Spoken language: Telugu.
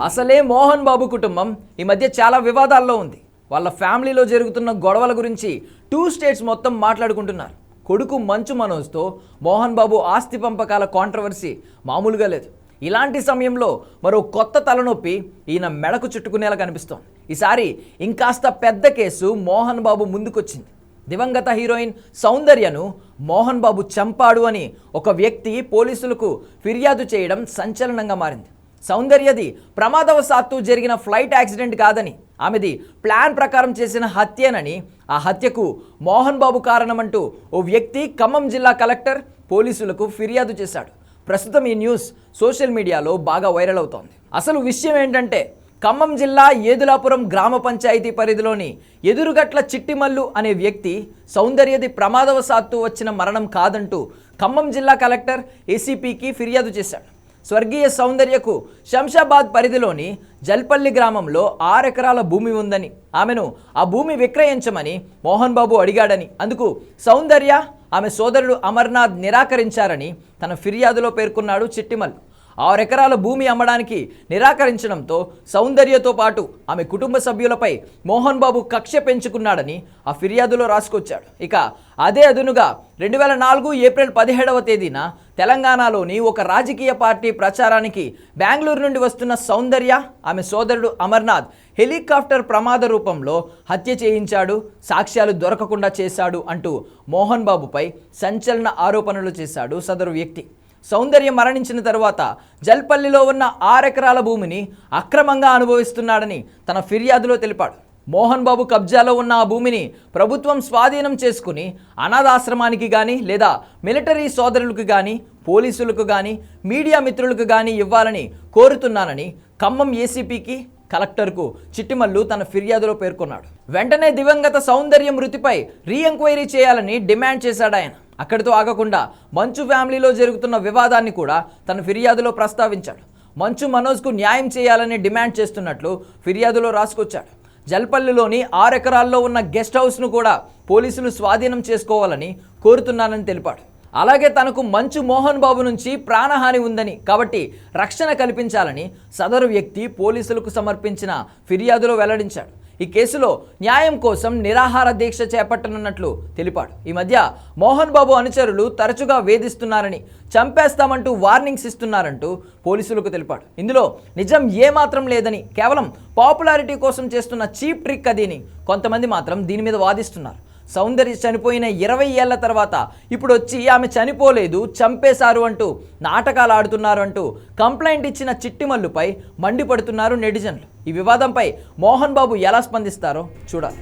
అసలే మోహన్ బాబు కుటుంబం ఈ మధ్య చాలా వివాదాల్లో ఉంది. వాళ్ళ ఫ్యామిలీలో జరుగుతున్న గొడవల గురించి 2 స్టేట్స్ మొత్తం మాట్లాడుకుంటున్నారు. కొడుకు మంచు మనోజ్తో మోహన్ బాబు ఆస్తి పంపకాల కాంట్రవర్సీ మామూలుగా లేదు. ఇలాంటి సమయంలో మరో కొత్త తలనొప్పి ఈయన మెడకు చుట్టుకునేలా కనిపిస్తోంది. ఈసారి ఇంకాస్త పెద్ద కేసు మోహన్ బాబు ముందుకొచ్చింది. దివంగత హీరోయిన్ సౌందర్యను మోహన్ బాబు చంపాడు అని ఒక వ్యక్తి పోలీసులకు ఫిర్యాదు చేయడం సంచలనంగా మారింది. సౌందర్యది ప్రమాదవశాత్తు జరిగిన ఫ్లైట్ యాక్సిడెంట్ కాదని, ఆమెది ప్లాన్ ప్రకారం చేసిన హత్యేనని, ఆ హత్యకు మోహన్ బాబు కారణమంటూ ఓ వ్యక్తి ఖమ్మం జిల్లా కలెక్టర్ పోలీసులకు ఫిర్యాదు చేశాడు. ప్రస్తుతం ఈ న్యూస్ సోషల్ మీడియాలో బాగా వైరల్ అవుతోంది. అసలు విషయం ఏంటంటే, ఖమ్మం జిల్లా ఏదులాపురం గ్రామ పంచాయతీ పరిధిలోని ఎదురుగట్ల చిట్టిమల్లు అనే వ్యక్తి సౌందర్యది ప్రమాదవశాత్తు వచ్చిన మరణం కాదంటూ ఖమ్మం జిల్లా కలెక్టర్ ఏసీపీకి ఫిర్యాదు చేశాడు. స్వర్గీయ సౌందర్యకు శంషాబాద్ పరిధిలోని జల్పల్లి గ్రామంలో 6 ఎకరాల భూమి ఉందని, ఆమెను ఆ భూమి విక్రయించమని మోహన్ బాబు అడిగాడని, అందుకు సౌందర్య ఆమె సోదరుడు అమర్నాథ్ నిరాకరించారని తన ఫిర్యాదులో పేర్కొన్నాడు చిట్టిమల్లు. 6 ఎకరాల భూమి అమ్మడానికి నిరాకరించడంతో సౌందర్యతో పాటు ఆమె కుటుంబ సభ్యులపై మోహన్ బాబు కక్ష పెంచుకున్నాడని ఆ ఫిర్యాదులో రాసుకొచ్చాడు. ఇక అదే అదునుగా 2004 ఏప్రిల్ 17వ తేదీన తెలంగాణలోని ఒక రాజకీయ పార్టీ ప్రచారానికి బెంగళూరు నుండి వస్తున్న సౌందర్య ఆమె సోదరుడు అమర్నాథ్ హెలికాప్టర్ ప్రమాద రూపంలో హత్య చేయించాడు, సాక్ష్యాలు దొరకకుండా చేశాడు అంటూ మోహన్ బాబుపై సంచలన ఆరోపణలు చేశాడు సదరు వ్యక్తి. సౌందర్య మరణించిన తరువాత జల్పల్లిలో ఉన్న 6 ఎకరాల భూమిని అక్రమంగా అనుభవిస్తున్నాడని తన ఫిర్యాదులో తెలిపాడు. మోహన్ బాబు కబ్జాలో ఉన్న ఆ భూమిని ప్రభుత్వం స్వాధీనం చేసుకుని అనాథాశ్రమానికి కానీ, లేదా మిలిటరీ సోదరులకు కానీ, పోలీసులకు కానీ, మీడియా మిత్రులకు కానీ ఇవ్వాలని కోరుతున్నానని ఖమ్మం ఏసీపీకి కలెక్టర్కు చిట్టిమల్లు తన ఫిర్యాదులో పేర్కొన్నాడు. వెంటనే దివంగత సౌందర్య మృతిపై రీఎంక్వైరీ చేయాలని డిమాండ్ చేశాడు ఆయన. అక్కడితో ఆగకుండా మంచు ఫ్యామిలీలో జరుగుతున్న వివాదాన్ని కూడా తన ఫిర్యాదులో ప్రస్తావించాడు. మంచు మనోజ్కు న్యాయం చేయాలని డిమాండ్ చేస్తున్నట్లు ఫిర్యాదులో రాసుకొచ్చాడు. జల్పల్లిలోని 6 ఎకరాల్లో ఉన్న గెస్ట్ హౌస్ను కూడా పోలీసులు స్వాధీనం చేసుకోవాలని కోరుతున్నానని తెలిపాడు. అలాగే తనకు మంచు మోహన్ బాబు నుంచి ప్రాణహాని ఉందని, కాబట్టి రక్షణ కల్పించాలని సదరు వ్యక్తి పోలీసులకు సమర్పించిన ఫిర్యాదులో వెల్లడించాడు. ఈ కేసులో న్యాయం కోసం నిరాహార దీక్ష చేపట్టనున్నట్లు తెలిపాడు. ఈ మధ్య మోహన్ బాబు అనుచరులు తరచుగా వేధిస్తున్నారని, చంపేస్తామంటూ వార్నింగ్స్ ఇస్తున్నారంటూ పోలీసులకు తెలిపాడు. ఇందులో నిజం ఏమాత్రం లేదని, కేవలం పాపులారిటీ కోసం చేస్తున్న చీప్ ట్రిక్ అదిని కొంతమంది మాత్రం దీని మీద వాదిస్తున్నారు. సౌందర్య చనిపోయిన 20 ఏళ్ల తర్వాత ఇప్పుడు వచ్చి ఆమె చనిపోలేదు, చంపేశారు అంటూ నాటకాలు ఆడుతున్నారు అంటూ కంప్లైంట్ ఇచ్చిన చిట్టిమల్లుపై మండిపడుతున్నారు నెటిజన్లు. ఈ వివాదంపై మోహన్ బాబు ఎలా స్పందిస్తారో చూడాలి.